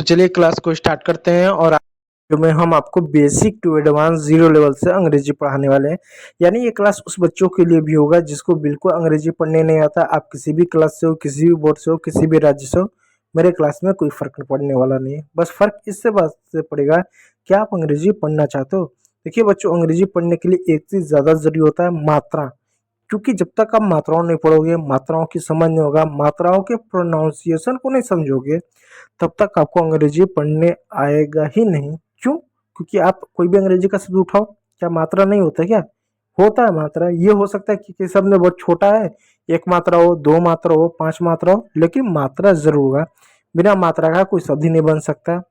चलिए क्लास को स्टार्ट करते हैं और वीडियो में हम आपको basic to advance zero level से अंग्रेजी पढ़ाने वाले हैं। यानी ये क्लास उस बच्चों के लिए भी होगा जिसको बिल्कुल अंग्रेजी पढ़ने नहीं आता। आप किसी भी क्लास से हो, किसी भी बोर्ड से हो, किसी भी राज्य से हो, मेरे क्लास में कोई फ़र्क पड़ने वाला नहीं है। बस फ़र्क इससे बात से पड़ेगा कि आप अंग्रेजी पढ़ना चाहते हो। देखिए बच्चों, अंग्रेजी पढ़ने के लिए एक चीज़ ज़्यादा ज़रूरी होता है, मात्रा। क्योंकि जब तक आप मात्राओं नहीं पढ़ोगे, मात्राओं की समझ नहीं होगा, मात्राओं के प्रोनाउंसिएशन को नहीं समझोगे, तब तक आपको अंग्रेजी पढ़ने आएगा ही नहीं। क्यों? क्योंकि आप कोई भी अंग्रेजी का शब्द उठाओ, क्या मात्रा नहीं होता क्या? होता है मात्रा। ये हो सकता है कि किसी शब्द में बहुत छोटा है, एक मात्रा हो, दो मात्रा हो, पांच मात्रा हो, लेकिन मात्रा जरूर होगा। बिना मात्रा का कोई शब्द ही नहीं बन सकता।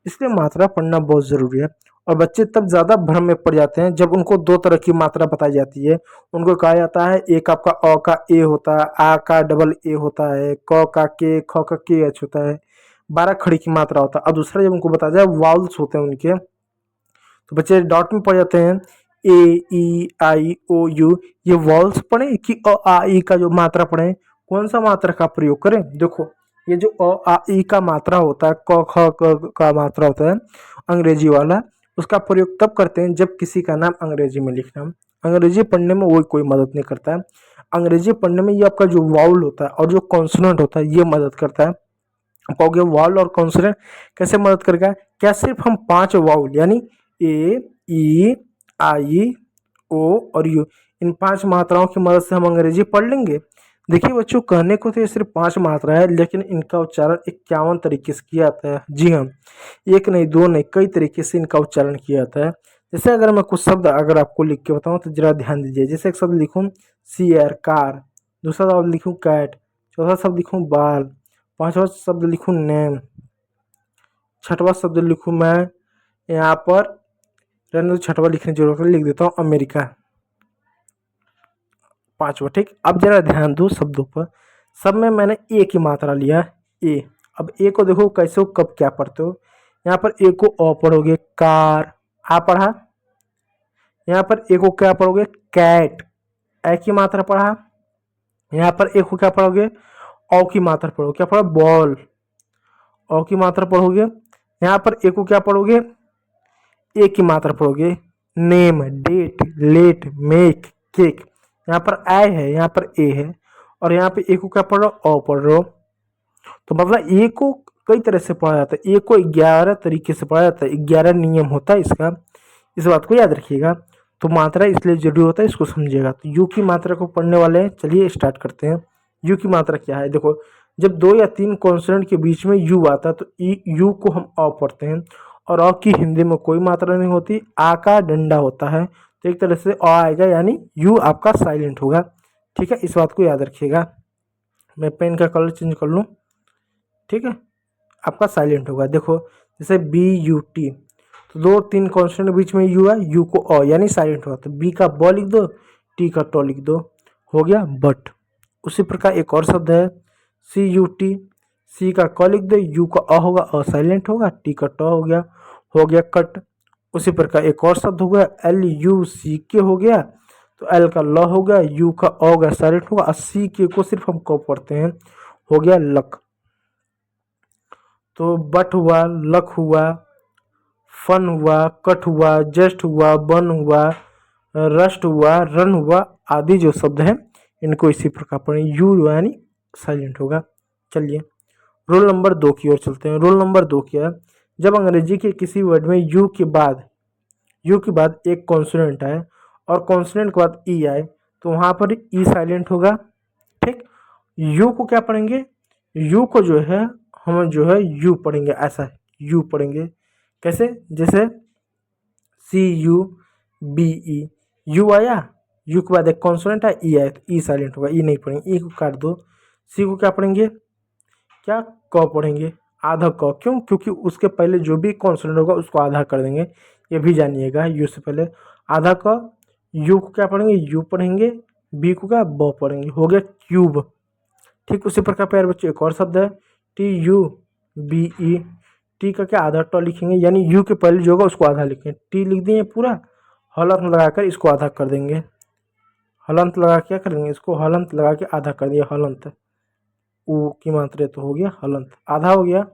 इसलिए मात्रा पढ़ना बहुत ज़रूरी है। और बच्चे तब ज़्यादा भ्रम में पड़ जाते हैं जब उनको दो तरह की मात्रा बताई जाती है। उनको कहा जाता है एक आपका अ का ए होता है, आ का डबल ए होता है, क का के, ख का के एच होता है, 12 खड़ी की मात्रा होता है। और दूसरा जब उनको बताया जाए वाउल्स होते हैं उनके, तो बच्चे डॉट में पड़ जाते हैं। ए ई आई ओ यू, ये वॉल्स पढ़े कि अ आ ई का जो मात्रा पढ़े? कौन सा मात्रा का प्रयोग करें? देखो, ये जो अ आ ई का मात्रा होता है, क ख क का मात्रा होता है अंग्रेजी वाला, उसका प्रयोग तब करते हैं जब किसी का नाम अंग्रेजी में लिखना। अंग्रेजी पढ़ने में वो कोई मदद नहीं करता है। अंग्रेजी पढ़ने में ये आपका जो वाउल होता है और जो कॉन्सोनेंट होता है ये मदद करता है। आप कहोगे वाउल और कॉन्सोनेंट कैसे मदद करेगा? क्या सिर्फ हम 5 वाउल यानी ए ई आई ओ और यू, इन 5 मात्राओं की मदद से हम अंग्रेजी पढ़ लेंगे? देखिए बच्चों, कहने को तो ये सिर्फ 5 मात्रा है, लेकिन इनका उच्चारण 51 तरीके से किया जाता है। जी हाँ, एक नहीं, दो नहीं, कई तरीके से इनका उच्चारण किया जाता है। जैसे अगर मैं कुछ शब्द अगर आपको लिख के बताऊं तो जरा ध्यान दीजिए। जैसे एक शब्द लिखूं सीयर कार, दूसरा शब्द लिखूं कैट, चौथा शब्द लिखूं बाल, पांचवा शब्द लिखूं नेम, छठवां शब्द लिखूं मैं यहाँ पर, रहने दो, छठवां लिखने की जरूरत है, लिख देता हूँ अमेरिका। पांचवा, ठीक। अब जरा ध्यान दो शब्दों पर। सब में मैंने ए की मात्रा लिया, ए। अब ए को देखो कैसे हो, कब क्या पढ़ते हो। यहाँ पर ए को अ पढ़ोगे, कार, आ पढ़ा। यहाँ पर ए को क्या पढ़ोगे? कैट, ए की मात्रा पढ़ा। यहाँ पर ए को क्या पढ़ोगे? औ की मात्रा पढ़ोगे, क्या पढ़ा? बॉल, औ की मात्रा पढ़ोगे। यहाँ पर ए को क्या पढ़ोगे? ए की मात्रा पढ़ोगे, name, date, late, make, cake. यहाँ पर आई है, यहाँ पर ए है, और यहाँ पे ए को क्या पढ़ रहे हो? अ पढ़ रहे हो। तो मतलब ए को कई तरह से पढ़ा जाता है। ए को 11 तरीके से पढ़ा जाता है, 11 नियम होता है इसका। इस बात को याद रखिएगा। तो मात्रा इसलिए जरूरी होता है, इसको समझिएगा। तो यू की मात्रा को पढ़ने वाले हैं, चलिए स्टार्ट करते हैं। यू की मात्रा क्या है? देखो, जब 2 या 3 कॉन्सोनेंट के बीच में यू आता है तो यू को हम अ पढ़ते हैं, और अ की हिंदी में कोई मात्रा नहीं होती, आ का डंडा होता है। तो एक तरह से अ आएगा, यानी यू आपका साइलेंट होगा। ठीक है, इस बात को याद रखिएगा। मैं पेन का कलर चेंज कर लूँ, ठीक है, आपका साइलेंट होगा। देखो जैसे बी यू टी, तो 2-3 कॉन्स्टेंट के बीच में यू है, यू को अ यानी साइलेंट होगा। तो बी का ब लिख दो, टी का टॉ लिख दो, हो गया बट। उसी प्रकार एक और शब्द है सी यू टी, सी का क लिख दो, यू का अ होगा, अ साइलेंट होगा, टी का टॉ हो गया कट। उसी प्रकार एक और शब्द हो गया एल यू सी के, हो गया तो एल का ल हो गया, यू का अ हो गया, साइलेंट होगा, और सी के को सिर्फ हम क पढ़ते हैं, हो गया लक। तो बट हुआ, लक हुआ, फन हुआ, कट हुआ, जस्ट हुआ, बन हुआ, रस्ट हुआ, रन हुआ, आदि जो शब्द हैं इनको इसी प्रकार पढ़ें। यू यानी साइलेंट होगा। चलिए रोल नंबर 2 की ओर चलते हैं। रोल नंबर 2 क्या है? जब अंग्रेजी के किसी वर्ड में यू के बाद एक कॉन्सोनेंट आए और कॉन्सोनेंट के बाद ई आए, तो वहाँ पर ई साइलेंट होगा। ठीक, यू को क्या पढ़ेंगे? यू को जो है हम जो है यू पढ़ेंगे, ऐसा यू पढ़ेंगे। कैसे? जैसे सी यू बी ई, यू आया, यू के बाद एक कॉन्सोनेंट है, ई आया, तो ई साइलेंट होगा, ई नहीं पढ़ेंगे, ई को काट दो। सी को क्या पढ़ेंगे? क्या? क पढ़ेंगे, आधा क। क्यों? क्योंकि उसके पहले जो भी कॉन्सोनेंट होगा उसको आधा कर देंगे, ये भी जानिएगा। यू से पहले आधा क। यू को क्या पढ़ेंगे? यू पढ़ेंगे। बी को क्या? ब पढ़ेंगे, हो गया क्यूब। ठीक उसी प्रकार प्यारे बच्चों एक और शब्द है T U B E, T का क्या? आधा टॉ लिखेंगे, यानी यू के पहले जो होगा उसको आधा लिखेंगे। टी लिख देंगे पूरा, हलंत लगाकर इसको आधा कर देंगे। हलंत लगा क्या करेंगे? इसको हलंत लगा के आधा कर दिया, हलंत। ऊ की मात्रा तो हो गया हलंत, आधा हो गया।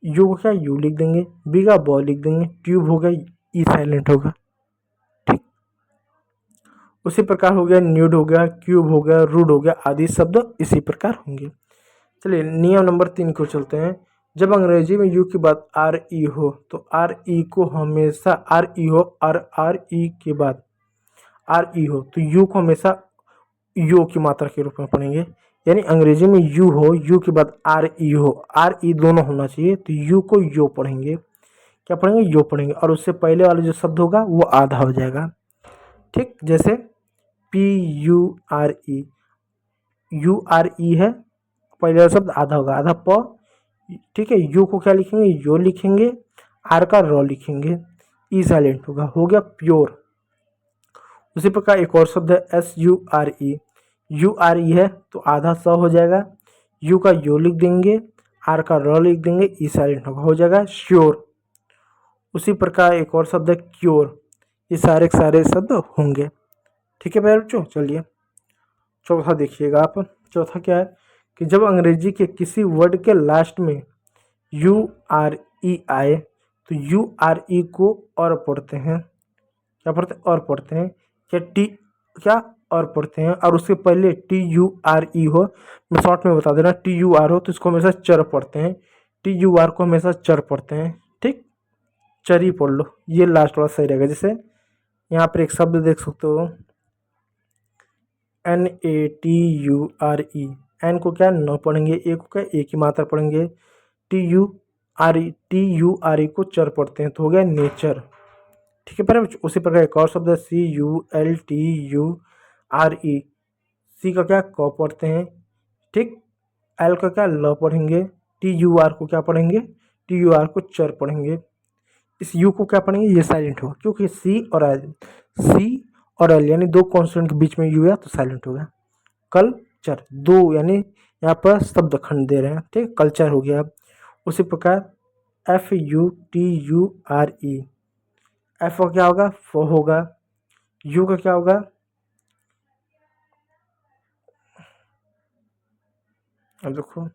यू को क्या यू लिख देंगे, बी का बॉ लिख देंगे, ट्यूब होगा ई साइलेंट होगा। ठीक, उसी प्रकार हो गया न्यूड हो गया, क्यूब हो गया, रूड हो गया, आदि शब्द इसी प्रकार होंगे। चलिए नियम नंबर 3 को चलते हैं। जब अंग्रेजी में यू की बात आर ई हो तो आर ई को हमेशा आर ई हो और आर ई के बाद आर ई हो तो यू को हमेशा यू की मात्रा के रूप में पढ़ेंगे। यानी अंग्रेजी में यू हो, यू के बाद आर ई हो, आर ई दोनों होना चाहिए, तो यू को यो पढ़ेंगे। क्या पढ़ेंगे? यो पढ़ेंगे, और उससे पहले वाला जो शब्द होगा वो आधा हो जाएगा। ठीक, जैसे P U R E, you R ई है, पहले वाला शब्द आधा होगा, आधा प। ठीक है, यू को क्या लिखेंगे? यो लिखेंगे, आर का रॉ लिखेंगे, ई साइलेंट होगा, हो गया प्योर। उसी प्रकार एक और शब्द है S U R E, you R ई है तो आधा स हो जाएगा, यू का यो लिख देंगे, आर का र लिख देंगे, ई साइलेंट होगा, हो जाएगा श्योर। उसी प्रकार एक और शब्द है क्योर, ये सारे के सारे शब्द होंगे। ठीक है प्यारे बच्चों, चलिए चौथा देखिएगा आप। चौथा क्या है कि जब अंग्रेजी के किसी वर्ड के लास्ट में यू आर ई आए तो यू आर ई को और पढ़ते हैं। क्या पढ़ते हैं? और पढ़ते हैं। क्या टी क्या और पढ़ते हैं, और उसके पहले टी यू आर ई हो, मैं शॉर्ट में बता दे रहा, टी यू आर हो तो इसको हमेशा चर पढ़ते हैं, टी यू आर को हमेशा चर पढ़ते हैं। ठीक, चरी पढ़ लो, ये लास्ट वाला सही रहेगा। जैसे यहाँ पर एक शब्द देख सकते हो N A T U R E, N को क्या न पढ़ेंगे, ए को क्या ए की मात्रा पढ़ेंगे, टी यू आर ई को चर पढ़ते हैं तो हो गया नेचर। ठीक है पर उसी प्रकार एक और शब्द है C U L T U R E, C का क्या क पढ़ते हैं। ठीक, एल का क्या ल पढ़ेंगे, टी यू आर को क्या पढ़ेंगे, टी यू आर को चर पढ़ेंगे। इस यू को क्या पढ़ेंगे, ये साइलेंट होगा क्योंकि सी और एल यानी दो कॉन्सोनेंट के बीच में यू है तो साइलेंट होगा। कल्चर, दो यानी यहाँ पर शब्द खंड दे रहे हैं। ठीक, कल्चर हो गया। उसी प्रकार F U T U R ई, एफ का क्या होगा, फ होगा, यू का क्या होगा, अब देखो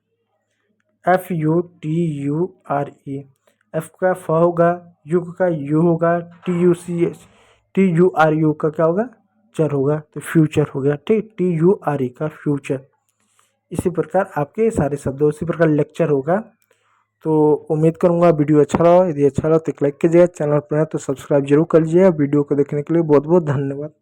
F U T U R ई, एफ का फ होगा, यू का यू होगा, टी यू आर यू का क्या होगा, चर होगा, तो फ्यूचर हो गया। ठीक, टी यू आर ई का फ्यूचर। इसी प्रकार आपके सारे शब्द इसी प्रकार लेक्चर होगा। तो उम्मीद करूंगा वीडियो अच्छा रहा, यदि अच्छा रहा तो एक लाइक कीजिएगा, चैनल पर है तो सब्सक्राइब जरूर कर लीजिएगा। वीडियो को देखने के लिए बहुत बहुत धन्यवाद।